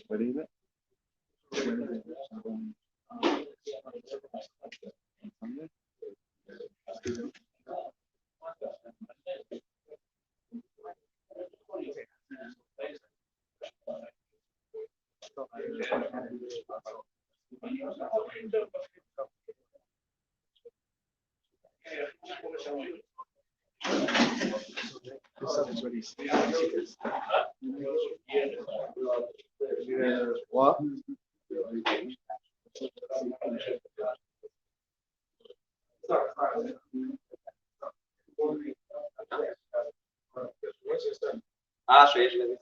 What is it? What? Ah, شوية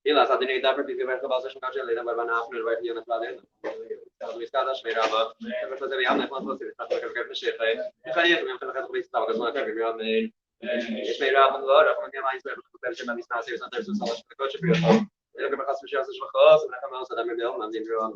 Hela hade ni därför fick vi verka bara så kanske lite bara när after var igen att lära. Så vi ska där svåra bara. Jag tror att vi hamnar på något sätt att jag kan försöka. Jag kan ju inte kan visa vad som kan vi göra med. Jag spelar på lördag från jag var inspelad på kvällen med mina serier så där så att coach för jag. Jag kan bara kanske köra så schysst så där kan man så där med det om man vill göra.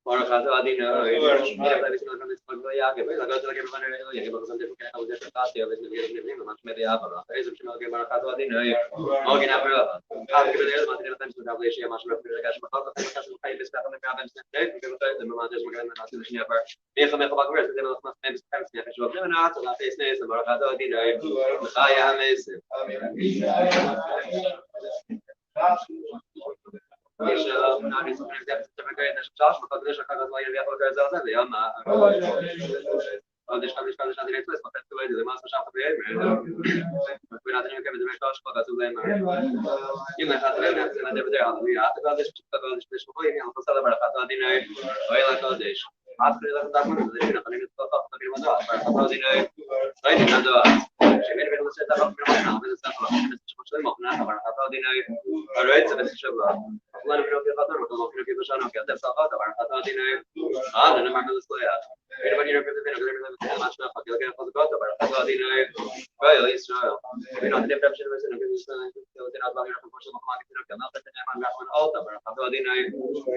Por acaso adina mira la visión de la ya que la cosa que me van a ver ya que por ejemplo que hago de espacio a veces me más media para eso que me que por acaso adina o que na prueba a que de más tiene tanto de ablesia más lo que ya que me falta que caso hay está con me avance que me está de más es que me hace de sinha para eso me para ver de más menos para sinha que yo no na la face es por acaso adina ay a meses Is nou niet zo dat te bekijken is zelfs maar dat is ook dat wij weer voor zelf hebben ja maar dus kan dus direct was maar dat wij de master schap weer we laten nu hebben de klas wat dat doen maar je moet het wel net en dat hadden we ja dat is voor je aan dat maar dat die nee heel dat is after dat dat maar dat is dan niet dat dat weer maar dat die nee nee niet dat je meer wil zetten dat maar nou dat is dat maar dat die nee alright dat is zo والله انا في قطر والله في بشانه في هذا الساقات طبعا خاطر دينا انا ما عملت صيا انا بني في الدنيا ما شاء الله كده خاطر طبعا خاطر دينا بايو اسرائيل انا عندي بمشي مثلا كده دينا طبعا في مش ما كده كنا نحن ما نعمل او طبعا خاطر دينا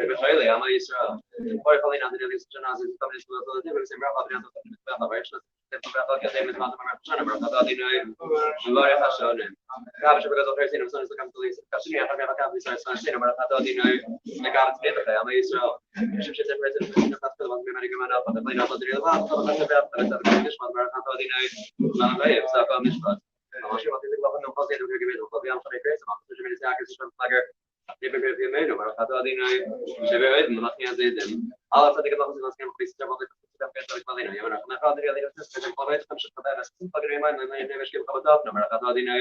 بخيل يا ما اسرائيل باي خلينا عندنا ليس جنازه طبعا شو ده بس ما قادرين طبعا ايش تبقى كده من ما ما خاطر دينا والله يا خشونه كابش بقى زوجين سنه مثلا كم تليس كابشني اخر ما كان بيصير سنه ما خاطر دينا نقعد كده يا ما اسرائيل شوف شفت مثلا نقطه طبعا بما ان كمان اخذ بين تدريب طبعا مش ما خاطر دينا ما غير ساقا مش ماشي ما تقدر لو انه قصير وكبير وقضيه عن طريق كويس ما تقدر من ساعه كده فلاجر يبقى في مينو ما خاطر دينا شباب ما خيان زيد على صدق الله خصنا كان كويس جاب ده في طريق مدينه يا انا خاطر يا تسمع القضيه خمس قضايا بس فاكر ما مش كيف قضاء ما خاطر دينا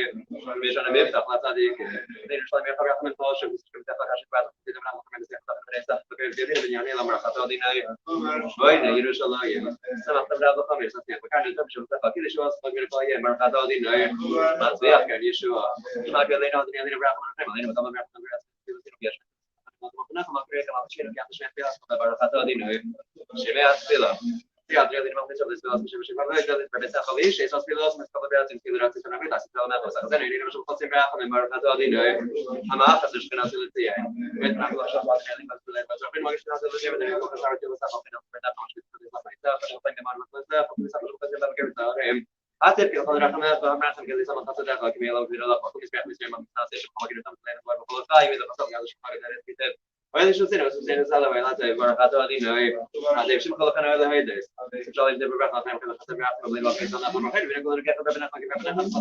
مش انا بيفتح لا صديق دين شوي ما خبر 18 مش كيف تفتح عشان بعد كده ما نعرف من فاكر جديد يعني لما خاطر دينا وين يرش الله يا سمعت بعد الخميس فكان تمشي فاكر شو اصلا من القضيه ما خاطر دينا ما صيح كان يشوى ما قال لنا دينا راح ما لنا طبعا ما ما كريت ما تشيل كان تشيل فيها طبعا خاطر دينا شمعت فيلا في عدد من المنطقة اللي سوى مش ما بيقدر بس أخويش إيش أصل لازم نستقبل بيات الكيلورات سنة في تاسي تلاقي ناقص أخذنا يعني مش مقصين بياخد من مرة هذا دينا أما أخذ إيش كنا سويت يعني بيت ناقص عشان بعد يعني بس بس ما قلت ناقص اللي بدنا نقول كسر كذا سافر في نفس المكان مش بس ما يصير فشو طيب ما نقص ده فكل سافر شو كذا بقى كذا رهم حتى في الخضرة كمان فهم عشان كذا سما خاصة ده كمية لو كذا لا فكل اسمه مثل ما ناس إيش ما قلت نعمل لنا ولا طيب إذا خاصة يعني شو حاجة ده كده وين شو سنة بس سنة سالة وين هذا مرة هذا دينا هذا شو خلق أنا هذا هيدا إن شاء الله يجيب بقى خاطر كذا خاطر بيعرف قبل ما كذا أنا مرة حلو بنقول لك كذا بنا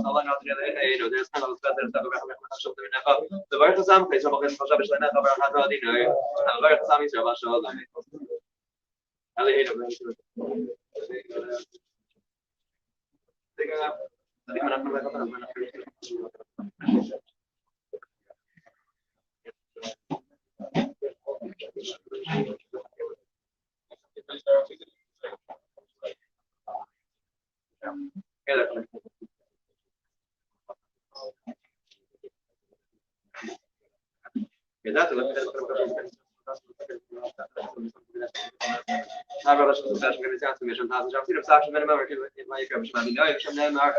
الله نعطي هذا إيه ده اسمه بس كذا ده بقى شو بنا خا تبغى تسامح كذا بقى خشب بس أنا خبر هذا دينا أنا بقى تسامح شو ما شاء الله هذا هيدا Agora as organizações mesmo estão já fizeram sabe mesmo mas que vai que chamar de eu chamei Mark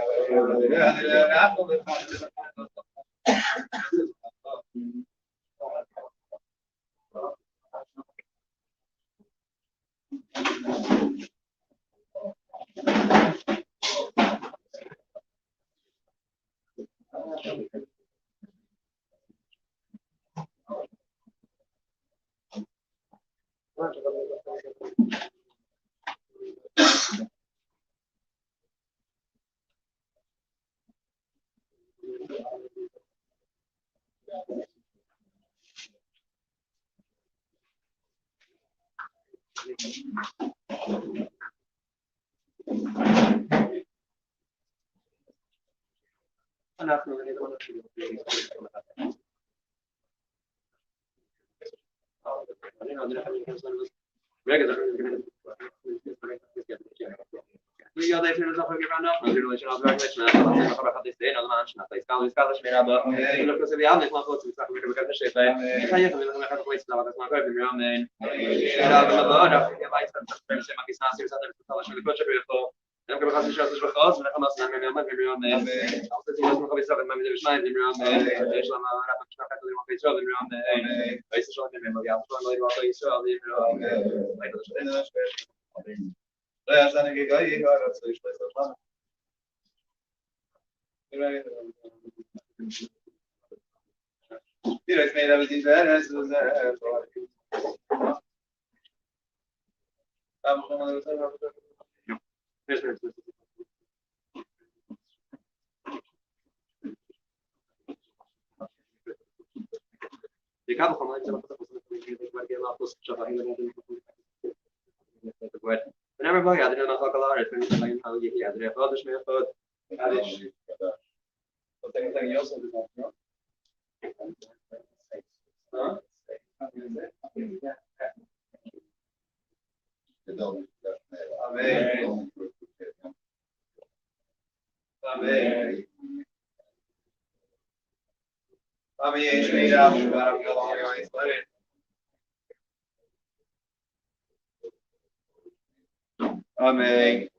Amen.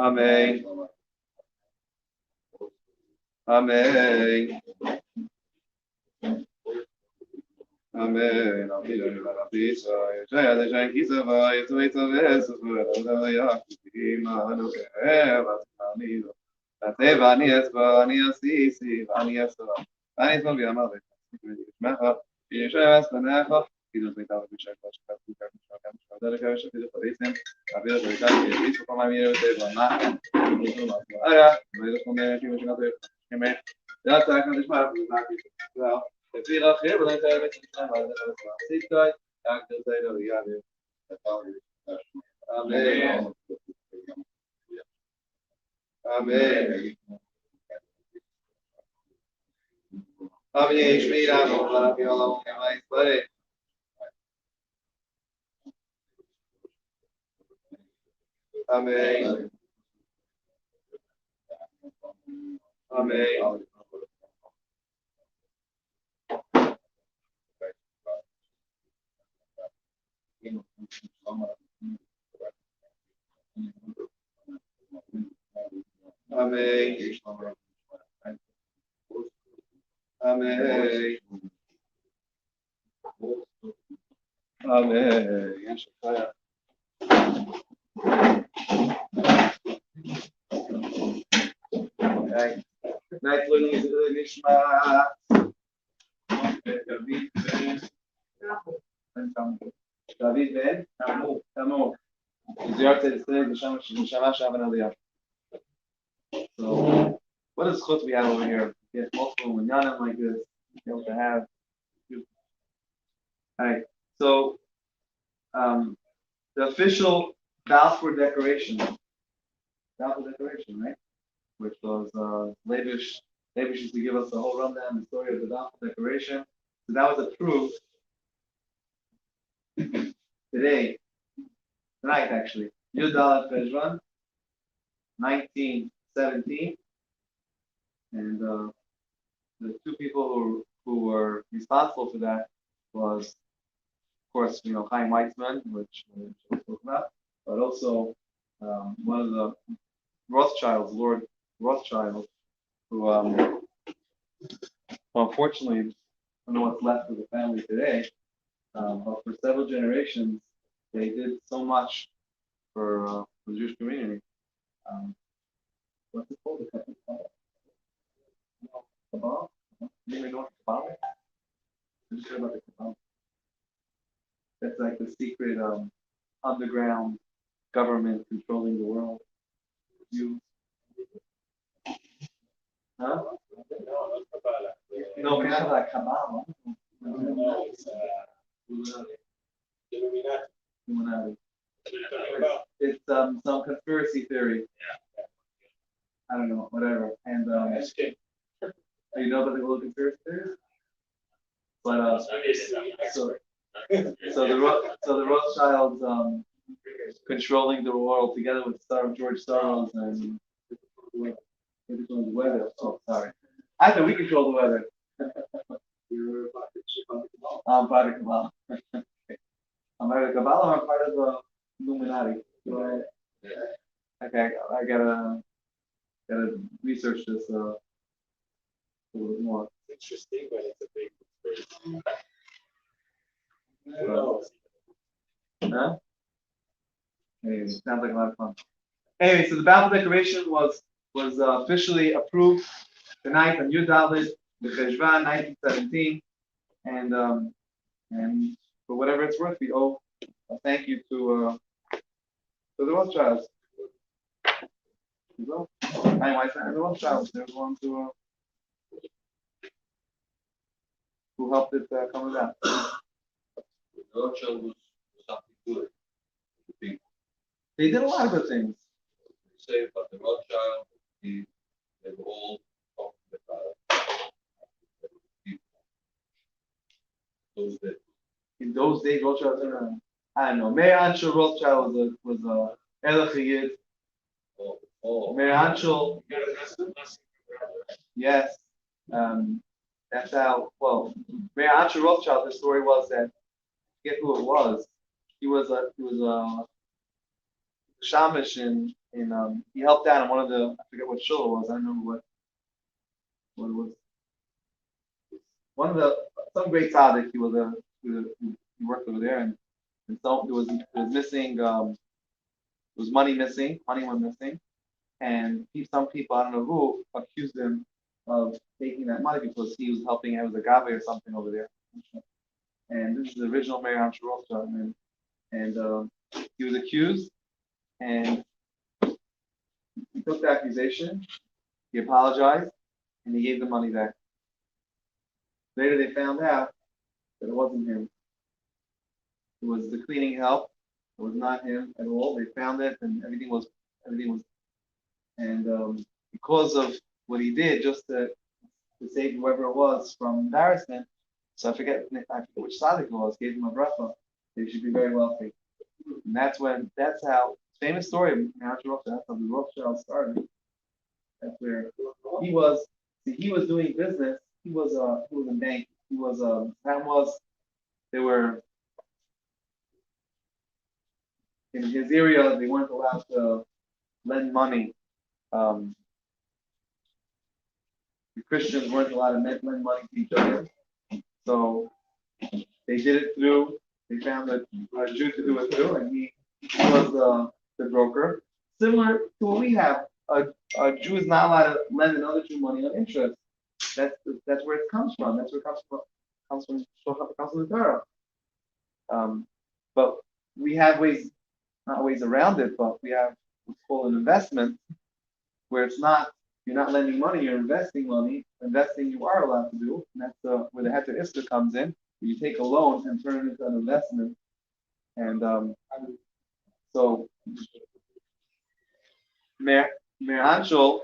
Amen. Amen. Amen. So, what is chut we have over here? We have multiple minyanim like this. You have to have. Alright, so the official Balfour Declaration, right? Which was Levish used to give us the whole rundown, the story of the Balfour Declaration. So that was approved tonight actually. Yud-Dalet Pejran, 1917, and the two people who were responsible for that was, of course, Chaim Weizmann, which we spoke about, but also one of the Rothschilds, Lord Rothschild, who unfortunately, I don't know what's left of the family today, but for several generations, they did so much for the Jewish community. What's it called? The company called? Kabbalah? You may know what Kabbalah is? Did you hear about the Kabbalah? like the secret underground government controlling the world. You, huh? No, kind of like Kabbalah. Illuminati. It's some conspiracy theory. I don't know, whatever. And you know about the little conspiracy theories? But so so the Rothschilds controlling the world together with George Soros and we control the weather. Oh, sorry. I thought we control the weather. I'm part of Kabbalah. I'm part of Kabbalah. I'm part of the Illuminati. So, okay, I gotta research this a little bit more. Interesting, but it's a big conspiracy. Huh? Anyway, sounds like a lot of fun. Anyway, so the Balfour Declaration was officially approved tonight on Yud Dalet, the Cheshvan, 1917, and for whatever it's worth, we owe a thank you to the Rothschilds. You know, I the Rothschilds. They're the ones who helped it come about. Rothschild was something good. They did a lot of good things. They say about the Rothschild, they were all talking about those days. In those days, Rothschild was I don't know. Meir Anshel Rothschild was a Erlich Yid. Meir Anshel, yes. That's how. Well, Meir Anshel Rothschild. The story was that I forget who it was. He was a shamish in he helped out in one of the I forget what shul it was. I don't remember what it was. One of the some great tzaddik. He worked over there and so it was missing there was money missing, money went missing, and some people I don't know who accused him of taking that money because he was helping out with a gave or something over there. And this is the original Meir Anshel Rothschild, and he was accused and he took the accusation, he apologized, and he gave the money back. Later they found out that it wasn't him. It was the cleaning help. It was not him at all. They found it, and everything was, and because of what he did, just to save whoever it was from embarrassment. So I forget which tzaddik it was. Gave him a bracha. They should be very wealthy, and that's how famous story of Rothschild. That's how the Rothschild started. That's where he was. See, he was doing business. He was in bank. He was they were. In his area, they weren't allowed to lend money. The Christians weren't allowed to lend money to each other. So they did it through, they found a Jew to do it through, and he was the broker. Similar to what we have, a Jew is not allowed to lend another Jew money on interest. That's where it comes from. That's where it comes from the Torah. But we have not ways around it, but we have what's called an investment, where you're not lending money, you're investing money. Investing you are allowed to do, and that's where the Heter Isker comes in. You take a loan and turn it into an investment. And so Meir Anshel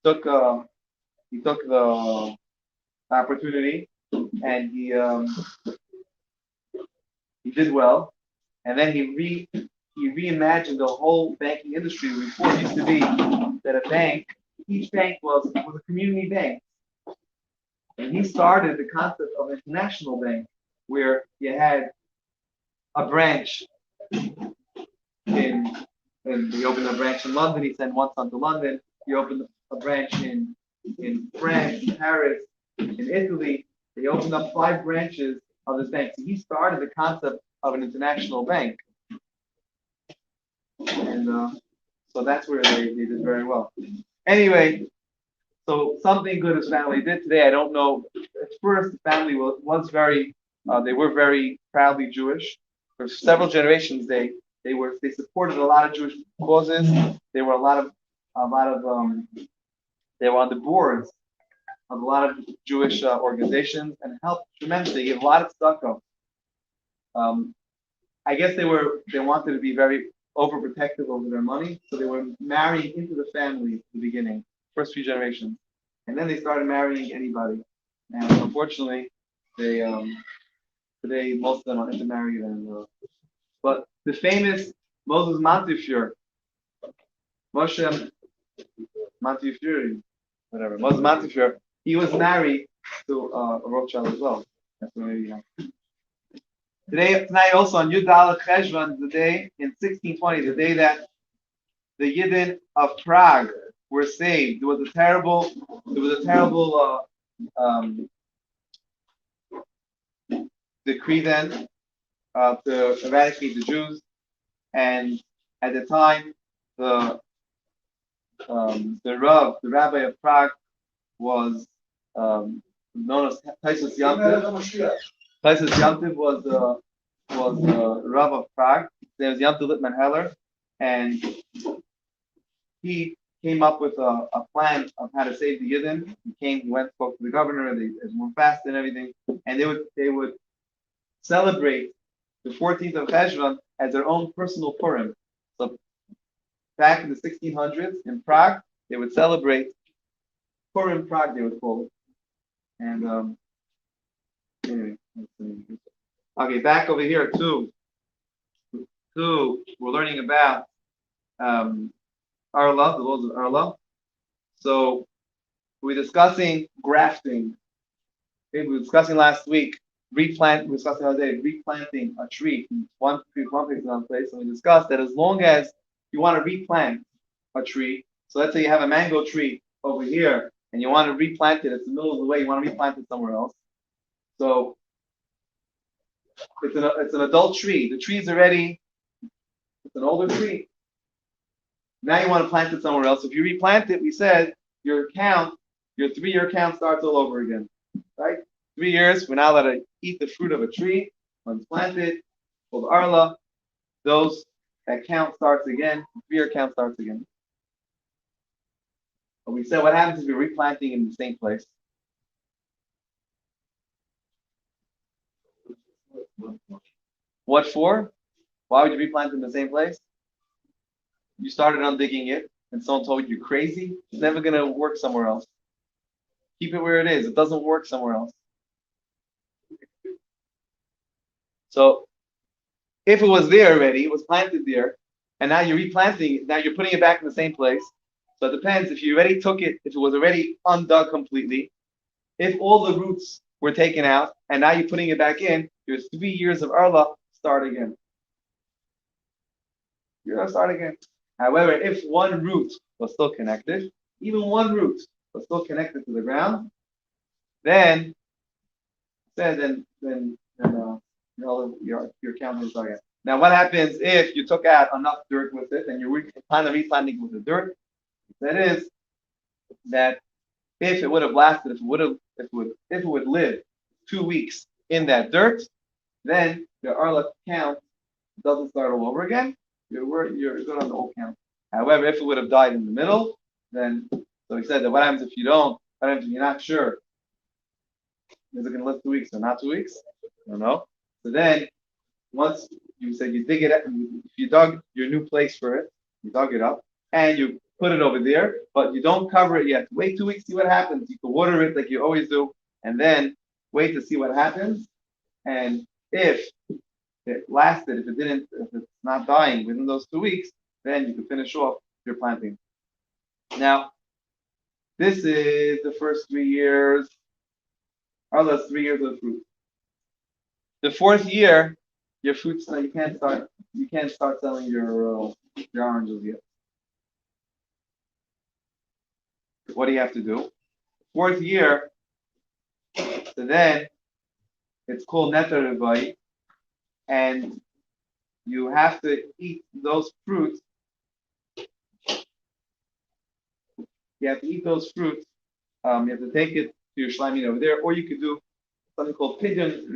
took the opportunity and he did well, and then he reimagined the whole banking industry. Before it used to be that each bank was a community bank. And he started the concept of an international bank where you had a branch and he opened a branch in London, he sent one son to London, he opened a branch in France, Paris, in Italy. They opened up 5 branches of this bank. So he started the concept of an international bank. And so that's where they did very well. Anyway, so something good his family did today. I don't know. At first, the family was very, they were very proudly Jewish, for several generations they supported a lot of Jewish causes. They were they were on the boards of a lot of Jewish organizations and helped tremendously. They gave a lot of stuff. I guess they wanted to be very overprotective over their money, so they were marrying into the family at the beginning, first few generations, and then they started marrying anybody. And unfortunately, they today most of them are intermarried. But the famous Moses Montefiore, Moshe Montefiore, whatever, Moses Montefiore, he was married to a Rothschild as well. That's what maybe. Tonight also on Yud Daled Cheshvan, the day in 1620, the day that the Yidden of Prague were saved. There was a terrible decree then to eradicate the Jews, and at the time the rabbi of Prague was known as Taisus Yamtiv. Taisus Yamtiv was the Rav of Prague. His name was Yamtiv Lippman Heller, and he came up with a plan of how to save the Yidden. He went, spoke to the governor. They moved fast and everything, and they would celebrate the 14th of Cheshvan as their own personal Purim. So back in the 1600s in Prague, they would celebrate Purim Prague, they would call it. And anyway, okay, back over here too. We're learning about Arla, the laws of Arla. So we're discussing grafting. Okay, we were discussing last week we were discussing the other day, replanting a tree from one place to another place. And we discussed that as long as you want to replant a tree, so let's say you have a mango tree over here and you want to replant it, it's the middle of the way, you want to replant it somewhere else. So it's an adult tree. The tree is already, it's an older tree. Now you want to plant it somewhere else. If you replant it, we said your 3-year count starts all over again. Right? 3 years, we're not allowed to eat the fruit of a tree. When it's planted, called Arla, that count starts again, 3-year count starts again. But we said what happens if you're replanting in the same place? What for? Why would you replant in the same place? You started on digging it, and someone told you you're crazy. It's never going to work somewhere else. Keep it where it is. It doesn't work somewhere else. So, if it was there already, it was planted there, and now you're replanting it, now you're putting it back in the same place. So it depends if you already took it, if it was already undug completely, if all the roots were taken out, and now you're putting it back in, your 3 years of Arla start again. You're going to start again. However, if one root was still connected, even one root was still connected to the ground, then your count will start again. Now, what happens if you took out enough dirt with it and you plan on replanting with the dirt? That is that if it would have lasted, if it would live 2 weeks in that dirt, then your Arla count doesn't start all over again. You're good on the old count. However, if it would have died in the middle, then so he said that what happens if you don't? What happens if you're not sure? Is it going to live 2 weeks or not 2 weeks? I don't know. So then, once you said you dig it up, if you dug your new place for it, you dug it up, and you put it over there, but you don't cover it yet. Wait 2 weeks, see what happens. You can water it like you always do, and then wait to see what happens. And if it lasted, if it's not dying within those 2 weeks, then you can finish off your planting. Now, this is the first 3 years. Are those 3 years of fruit? The 4th year, your fruits you can't start selling your oranges yet. What do you have to do? 4th year, so then it's called Netar Revai, and you have to eat those fruits. You have to eat those fruits. You have to take it to your shleimin over there, or you could do something called pidyon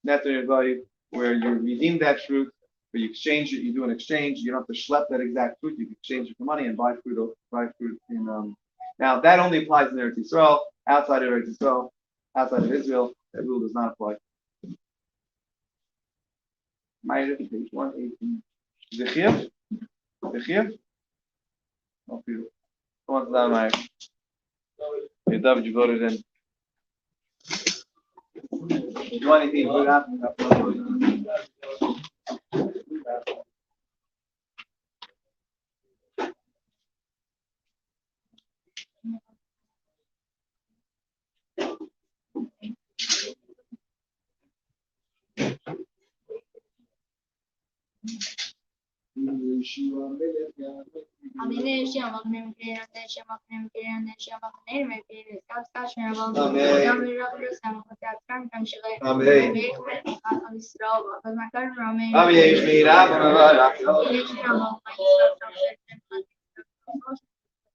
Netar Revai, where you redeem that fruit, where you exchange it, you do an exchange. You don't have to schlep that exact fruit. You can exchange it for money and buy fruit. In. Now that only applies in Eretz Yisrael. Outside of Eretz Yisrael, outside of Israel, that rule does not apply. Maariv, page 118. Zechiv? Zechiv? Oh, beautiful. Come on, down, Maariv. Hey, David, you voted in. 118, put it out.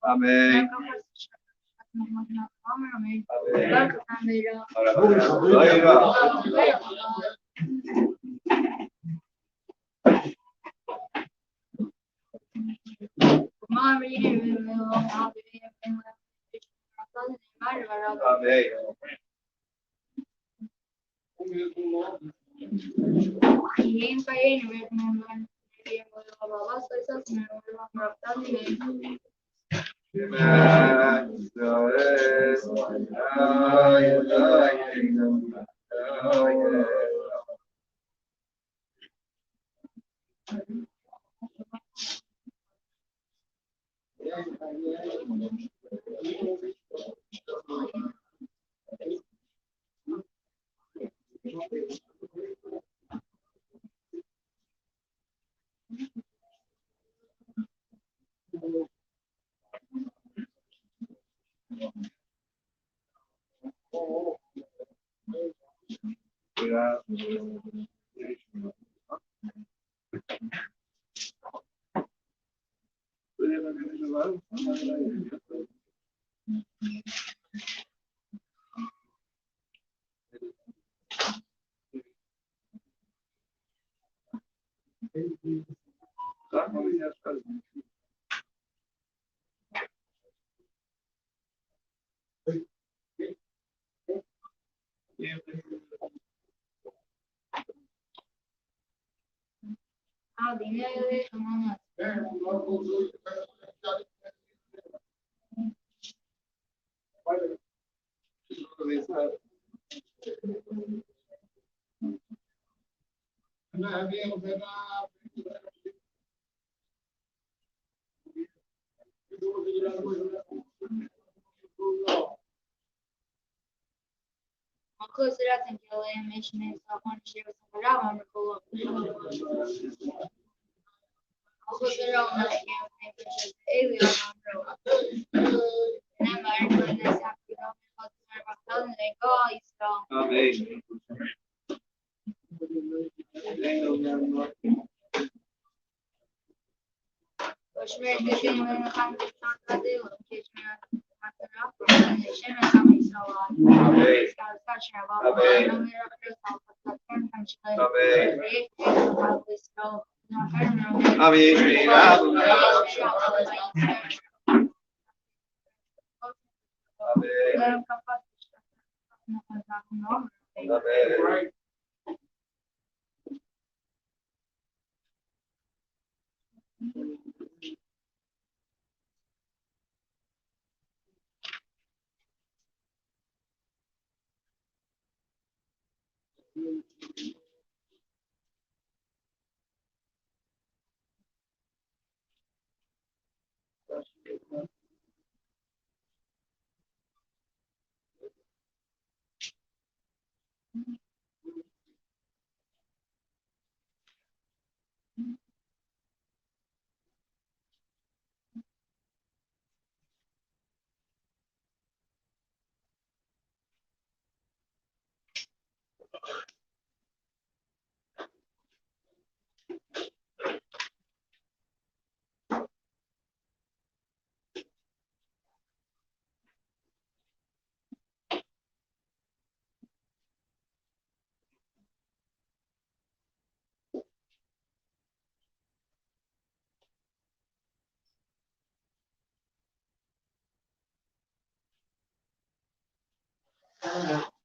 Amen. Amém.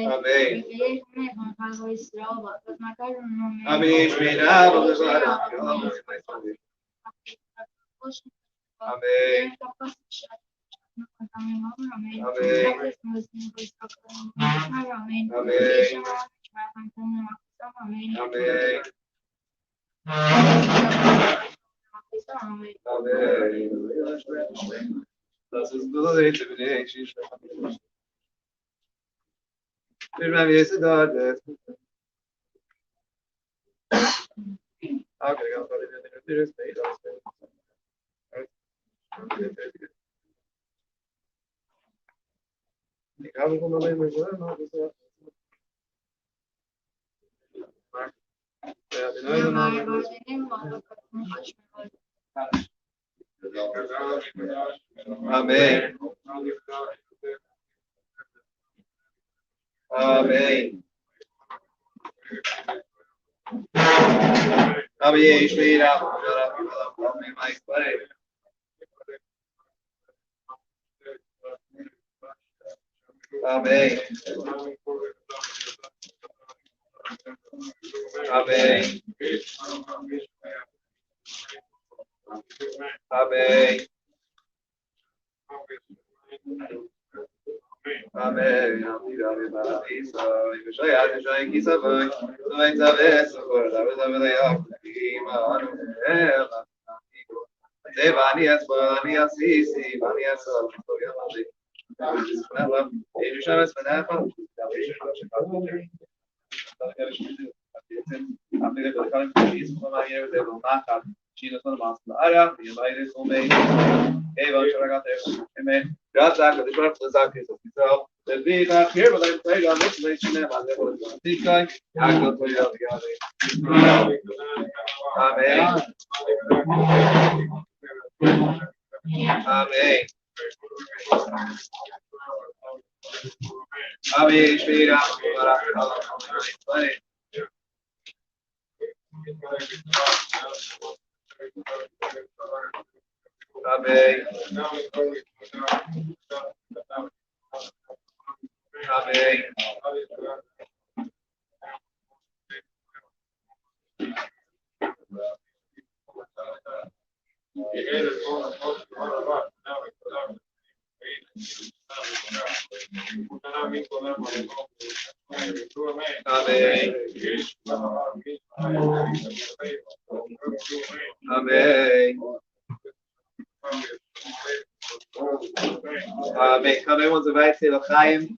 Amém. Amém. Esperava. Amém. Amém. Das ist nur der Hintergrund. Firma wie ist da? Okay, ganz klar, der ist nicht da. Ich habe schon mal mit so einer gesagt. Ja, die neue Nummer. Amém. Amém. Amém. Espera. Amém. Mais para. Amém. Amém. Amém. Amém. Isso. Isso aí, isso aí, que isso vai. Vai saber, socorro. Vai saber aí. Devani as Bani Asisi, Bani as Amen. Amen. Shri Ram. Amen. Amen. Amen. Amen. Amen. Kann uns weit sehen, Chaim.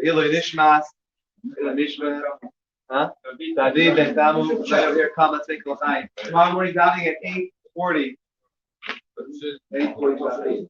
Iloi Nishmas. Iloi Nishma. Huh? David and Damu. Here, come, let's make Chaim. Tomorrow morning, diving at 8:40. 8:45.